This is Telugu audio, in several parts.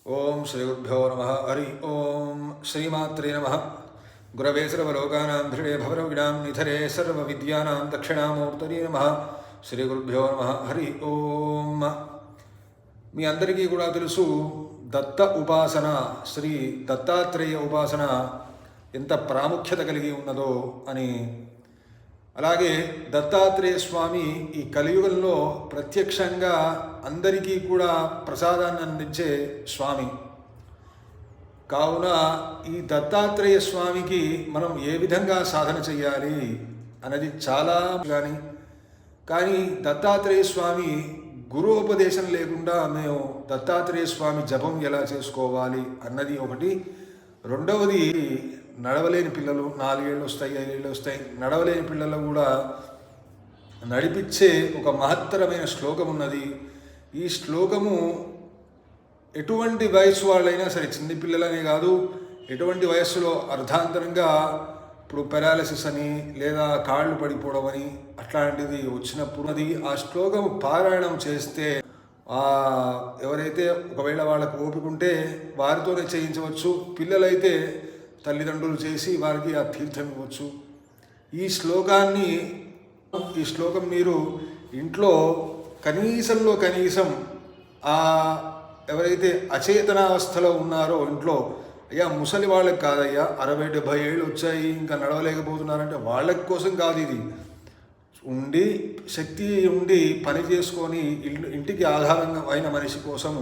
ఓం శ్రీ గురుభ్యో నమః. హరి ఓం శ్రీమాత్రే నమః. గురవే సర్వలోకానాం ధృడే భవరోగిణాం నిధరే సర్వవిద్యానాం దక్షిణామూర్తయే నమః. శ్రీ గురుభ్యో నమః. హరి ఓం. మీ అందరికీ కూడా తెలుసు, దత్త ఉపాసన, శ్రీ దత్తాత్రేయ ఉపాసన ఎంత ప్రాముఖ్యత కలిగి ఉన్నదో అని. అలాగే దత్తాత్రేయ స్వామి ఈ కలియుగంలో ప్రత్యక్షంగా అందరికీ కూడా ప్రసాదాన్ని అందించే స్వామి కావున ఈ దత్తాత్రేయ స్వామికి మనం ఏ విధంగా సాధన చేయాలి అన్నది చాలా కానీ దత్తాత్రేయ స్వామి గురువుపదేశం లేకుండా మేము దత్తాత్రేయ స్వామి జపం ఎలా చేసుకోవాలి అన్నది ఒకటి. రెండవది, నడవలేని పిల్లలు 4 ఏళ్ళు వస్తాయి, 5 ఏళ్ళు వస్తాయి, నడవలేని పిల్లలు కూడా నడిపించే ఒక మహత్తరమైన శ్లోకం ఉన్నది. ఈ శ్లోకము ఎటువంటి వయస్సు వాళ్ళైనా సరే, చిన్న పిల్లలనే కాదు, ఎటువంటి వయస్సులో అర్ధాంతరంగా ఇప్పుడు పెరాలసిస్ అని లేదా కాళ్ళు పడిపోవడం అని అట్లాంటిది వచ్చినప్పుడు అది ఆ శ్లోకం పారాయణం చేస్తే ఎవరైతే ఒకవేళ వాళ్ళకు ఓపిక ఉంటే వారితోనే చేయించవచ్చు. పిల్లలైతే తల్లిదండ్రులు చేసి వారికి ఆ తీర్థం ఇవ్వచ్చు. ఈ శ్లోకం మీరు ఇంట్లో కనీసం ఎవరైతే అచేతనావస్థలో ఉన్నారో ఇంట్లో, అయ్యా ముసలి వాళ్ళకి కాదయ్యా, 60-70 ఏళ్ళు వచ్చాయి ఇంకా నడవలేకపోతున్నారంటే వాళ్ళ కోసం కాదు, ఇది ఉండి శక్తి ఉండి పని చేసుకొని ఇంటికి ఆధారంగా అయిన మనిషి కోసము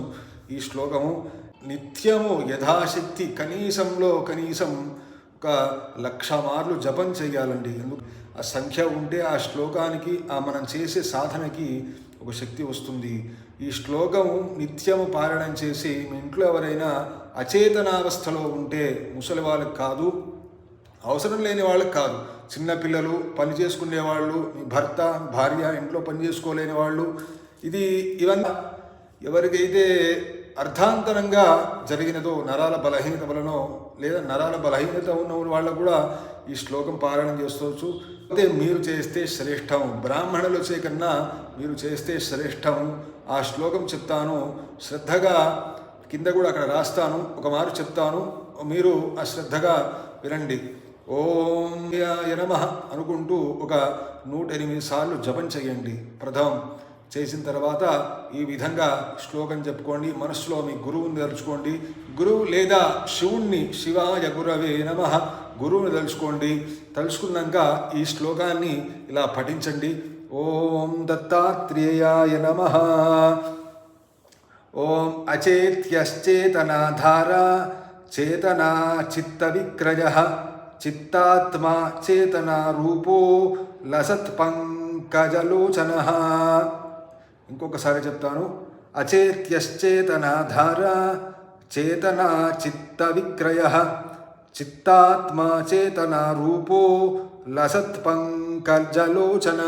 ఈ శ్లోకము. నిత్యము యథాశక్తి కనీసం 1,00,000 మార్లు జపం చేయాలండి. ఎందుకు ఆ సంఖ్య ఉంటే ఆ శ్లోకానికి మనం చేసే సాధనకి ఒక శక్తి వస్తుంది. ఈ శ్లోకము నిత్యము పారాయణం చేసి మీ ఇంట్లో ఎవరైనా అచేతనావస్థలో ఉంటే, ముసలి వాళ్ళకి కాదు, అవసరం లేని వాళ్ళకి కాదు, చిన్నపిల్లలు, పని చేసుకునే వాళ్ళు, మీ భర్త భార్య ఇంట్లో పని చేసుకోలేని వాళ్ళు, ఇవన్నీ ఎవరికైతే అర్ధాంతరంగా జరిగినదో, నరాల బలహీనత వలనో లేదా నరాల బలహీనత ఉన్న వాళ్ళకు కూడా ఈ శ్లోకం పారాయణం చేసుకోవచ్చు. అయితే మీరు చేస్తే శ్రేష్టం, బ్రాహ్మణులు కన్నా మీరు చేస్తే శ్రేష్టం. ఆ శ్లోకం చెప్తాను, శ్రద్ధగా కింద కూడా అక్కడ రాస్తాను, ఒక మారు చెప్తాను, మీరు ఆ శ్రద్ధగా వినండి. ఓం యాయ నమః అనుకుంటూ ఒక 108 సార్లు జపం చేయండి. ప్రథమం చేసిన తర్వాత ఈ విధంగా శ్లోకం చెప్పుకోండి. మనసులో మీ గురువుని తలుచుకోండి. గురువు లేదా శివుణ్ణి, శివాయ గురవే నమః, గురువుని తలుచుకోండి. తలుచుకున్నాక ఈ శ్లోకాన్ని ఇలా పఠించండి. ఓం దత్తాత్రేయాయ నమః. ఓం అచేత్యశ్చేతనాధార చేతనా చిత్త విక్రయ చిత్తాత్మా చేతనా రూపో లసత్ పంకజలోచన. ఇంకొకసారి చెప్తాను. అచేత్యశ్చేతనాధార చేతనా చిత్త విక్రయ చిత్తాత్మా చేతనా రూపో లసత్ పంకజలోచన.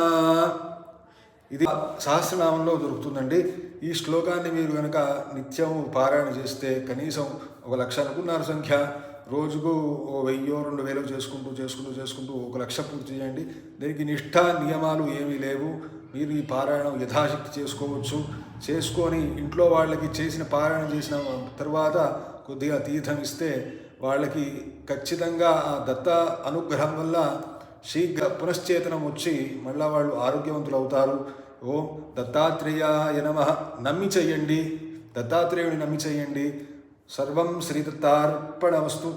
ఇది సహస్రనామంలో దొరుకుతుందండి. ఈ శ్లోకాన్ని మీరు కనుక నిత్యం పారాయణ చేస్తే కనీసం 1,00,000 అనుకున్నారు సంఖ్య, రోజుకు 1000-2000 చేసుకుంటూ 1,00,000 పూర్తి చేయండి. దీనికి నిష్ఠ నియమాలు ఏమీ లేవు. మీరు ఈ పారాయణం యథాశక్తి చేసుకోవచ్చు. చేసుకొని ఇంట్లో వాళ్ళకి చేసిన పారాయణం చేసిన తర్వాత కొద్దిగా తీర్థం ఇస్తే వాళ్ళకి ఖచ్చితంగా ఆ దత్త అనుగ్రహం వల్ల శీఘ్ర పునశ్చేతనం వచ్చి మళ్ళా వాళ్ళు ఆరోగ్యవంతులు అవుతారు. ఓం దత్తాత్రేయాయ నమః. నమ్మి చెయ్యండి, దత్తాత్రేయుని నమ్మి చెయ్యండి. సర్వం శ్రీ దత్తార్పణమస్తు.